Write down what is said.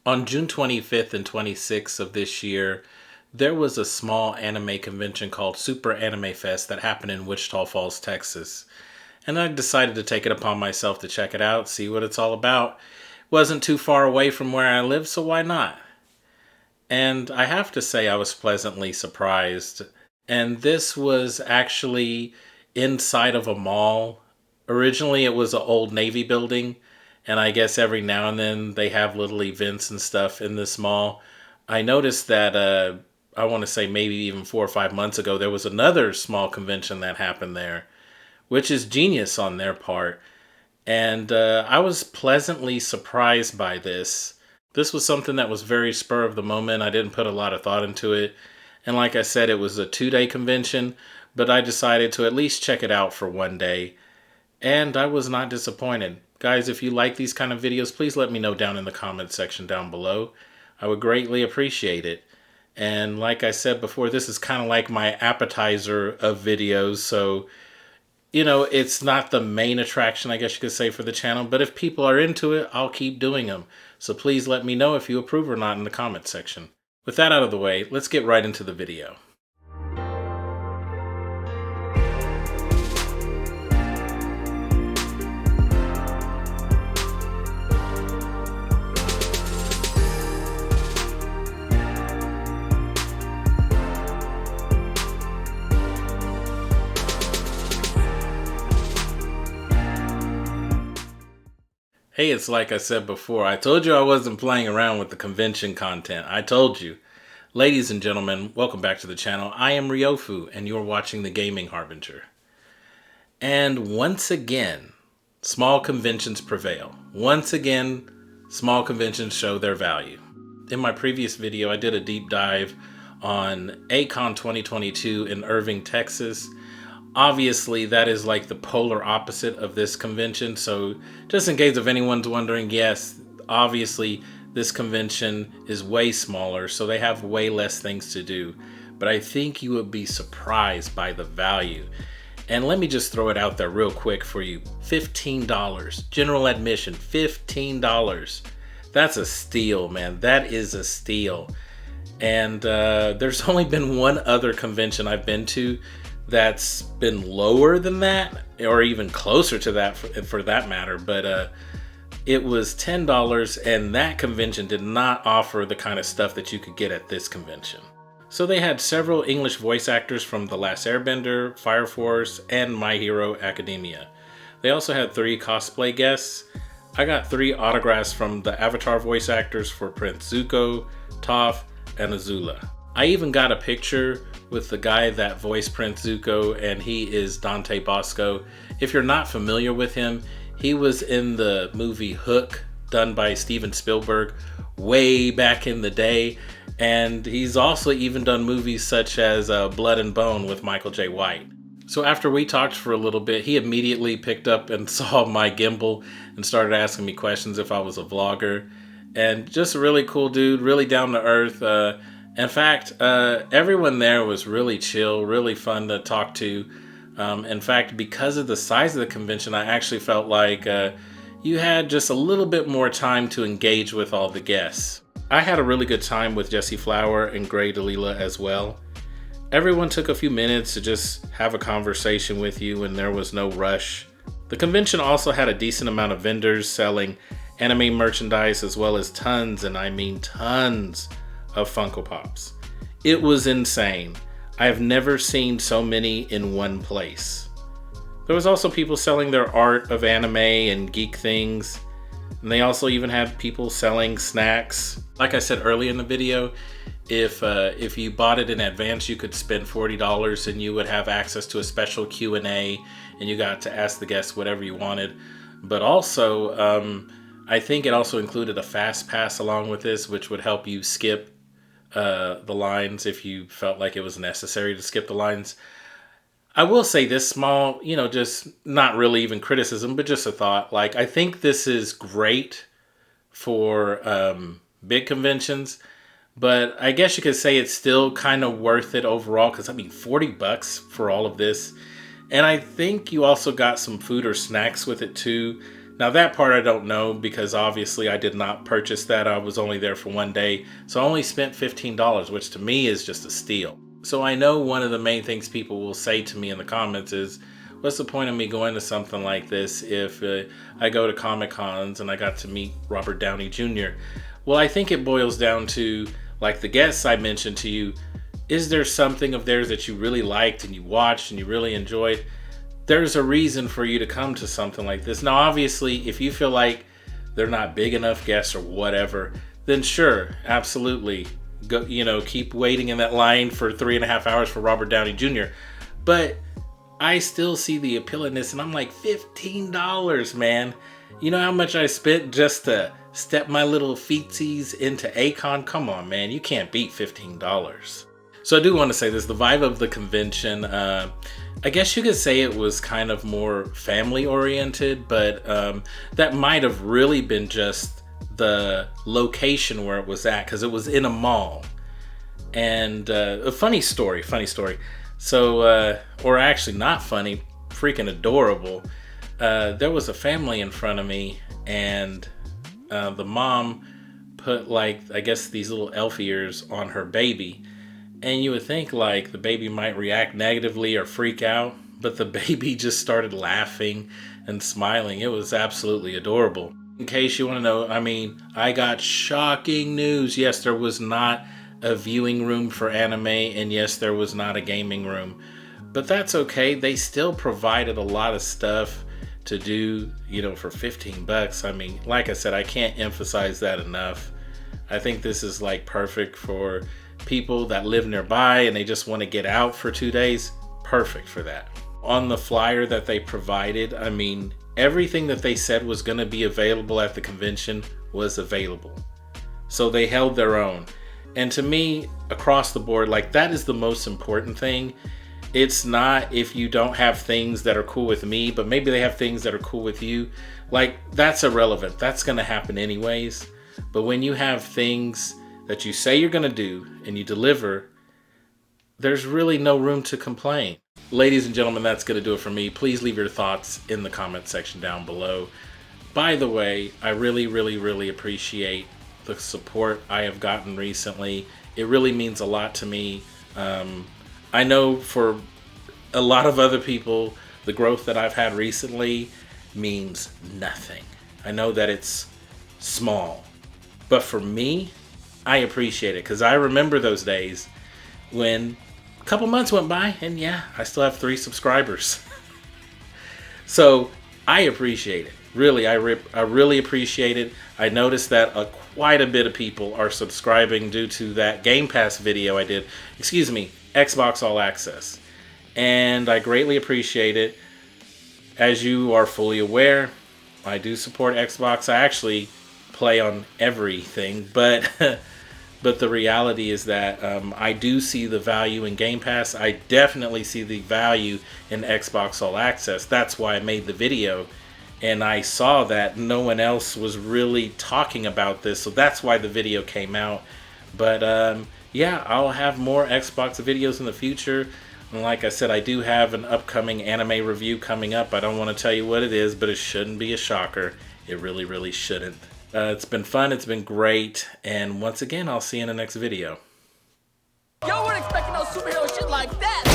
On June 25th and 26th of this year, there was a small anime convention called Superanimefest that happened in Wichita Falls, Texas. And I decided to take it upon myself to check it out, see what it's all about. Wasn't too far away from where I live, so why not? And I have to say I was pleasantly surprised. And this was actually inside of a mall. Originally it was an old Navy building, and I guess every now and then they have little events and stuff in this mall. I noticed that I want to say maybe even 4 or 5 months ago there was another small convention that happened there, which is genius on their part. And I was pleasantly surprised by this. This was something that was very spur of the moment. I didn't put a lot of thought into it. And like I said, it was a 2-day convention, but I decided to at least check it out for one day. And I was not disappointed. Guys, if you like these kind of videos, please let me know down in the comment section down below. I would greatly appreciate it. And like I said before, this is kind of like my appetizer of videos. So, it's not the main attraction, I guess you could say, for the channel. But if people are into it, I'll keep doing them. So please let me know if you approve or not in the comment section. With that out of the way, let's get right into the video. Hey, it's like I said before. I told you I wasn't playing around with the convention content. I told you. Ladies and gentlemen, welcome back to the channel. I am Ryofu, and you're watching The Gaming Harbinger. And once again, small conventions prevail. Once again, small conventions show their value. In my previous video, I did a deep dive on A-Kon 2022 in Irving, Texas. Obviously, that is like the polar opposite of this convention. So just in case if anyone's wondering, yes, obviously this convention is way smaller, so they have way less things to do. But I think you would be surprised by the value. And let me just throw it out there real quick for you. $15. General admission, $15. That's a steal, man. That is a steal. And there's only been one other convention I've been to that's been lower than that, or even closer to that for that matter. But it was $10, and that convention did not offer the kind of stuff that you could get at this convention. So they had several English voice actors from The Last Airbender, Fire Force, and My Hero Academia. They also had 3 cosplay guests. I got 3 autographs from the Avatar voice actors for Prince Zuko, Toph, and Azula. I even got a picture with the guy that voiced Prince Zuko, and he is Dante Bosco. If you're not familiar with him, he was in the movie Hook, done by Steven Spielberg way back in the day. And he's also even done movies such as Blood and Bone with Michael J. White. So after we talked for a little bit, he immediately picked up and saw my gimbal and started asking me questions if I was a vlogger. And just a really cool dude, really down to earth. In fact, everyone there was really chill, really fun to talk to. In fact, because of the size of the convention, I actually felt like you had just a little bit more time to engage with all the guests. I had a really good time with Jesse Flower and Gray Delila as well. Everyone took a few minutes to just have a conversation with you, and there was no rush. The convention also had a decent amount of vendors selling anime merchandise, as well as tons, and I mean tons, of Funko Pops. It was insane. I have never seen so many in one place. There was also people selling their art of anime and geek things, and they also even had people selling snacks. Like I said earlier in the video, if you bought it in advance, you could spend $40 and you would have access to a special Q&A, and you got to ask the guests whatever you wanted. But also, I think it also included a fast pass along with this, which would help you skip the lines if you felt like it was necessary to skip the lines. I will say this small, just not really even criticism, but just a thought. Like, I think this is great for big conventions, but I guess you could say it's still kind of worth it overall, because I mean, $40 for all of this. And I think you also got some food or snacks with it too. Now that part I don't know, because obviously I did not purchase that. I was only there for one day. So I only spent $15, which to me is just a steal. So I know one of the main things people will say to me in the comments is, what's the point of me going to something like this if I go to Comic Cons and I got to meet Robert Downey Jr.? Well, I think it boils down to, like the guests I mentioned to you, is there something of theirs that you really liked and you watched and you really enjoyed? There's a reason for you to come to something like this. Now, obviously, if you feel like they're not big enough guests or whatever, then sure, absolutely. Go, keep waiting in that line for 3.5 hours for Robert Downey Jr. But I still see the appeal in this, and I'm like, $15, man. You know how much I spent just to step my little feetsies into Akon? Come on, man. You can't beat $15. So I do want to say this, the vibe of the convention, I guess you could say it was kind of more family oriented, but that might have really been just the location where it was at, because it was in a mall. And a funny story. So, or actually not funny, freaking adorable. There was a family in front of me, and the mom put, like, I guess these little elf ears on her baby. And you would think like the baby might react negatively or freak out, but the baby just started laughing and smiling. It was absolutely adorable. In case you want to know, I got shocking news. Yes, there was not a viewing room for anime, and yes, there was not a gaming room. But that's okay. They still provided a lot of stuff to do, for $15. Like I said, I can't emphasize that enough. I think this is like perfect for people that live nearby and they just want to get out for 2 days. Perfect for that. On the flyer that they provided, everything that they said was going to be available at the convention was available. So they held their own. And to me, across the board, like, that is the most important thing. It's not if you don't have things that are cool with me, but maybe they have things that are cool with you. Like, that's irrelevant. That's going to happen anyways. But when you have things that you say you're going to do and you deliver, there's really no room to complain. Ladies and gentlemen, that's going to do it for me. Please leave your thoughts in the comment section down below. By the way, I really, really, really appreciate the support I have gotten recently. It really means a lot to me. I know for a lot of other people, the growth that I've had recently means nothing. I know that it's small, but for me, I appreciate it, because I remember those days when a couple months went by and yeah, I still have 3 subscribers. So I appreciate it. Really, I really appreciate it. I noticed that quite a bit of people are subscribing due to that Game Pass video I did. Xbox All Access. And I greatly appreciate it. As you are fully aware, I do support Xbox. I actually play on everything, but the reality is that I do see the value in Game Pass. I definitely see the value in Xbox All Access. That's why I made the video, and I saw that no one else was really talking about this, so that's why the video came out. But yeah, I'll have more Xbox videos in the future. And like I said, I do have an upcoming anime review coming up. I don't want to tell you what it is, but it shouldn't be a shocker. It really, really shouldn't. It's been fun. It's been great. And once again, I'll see you in the next video. Y'all weren't expecting no superhero shit like that.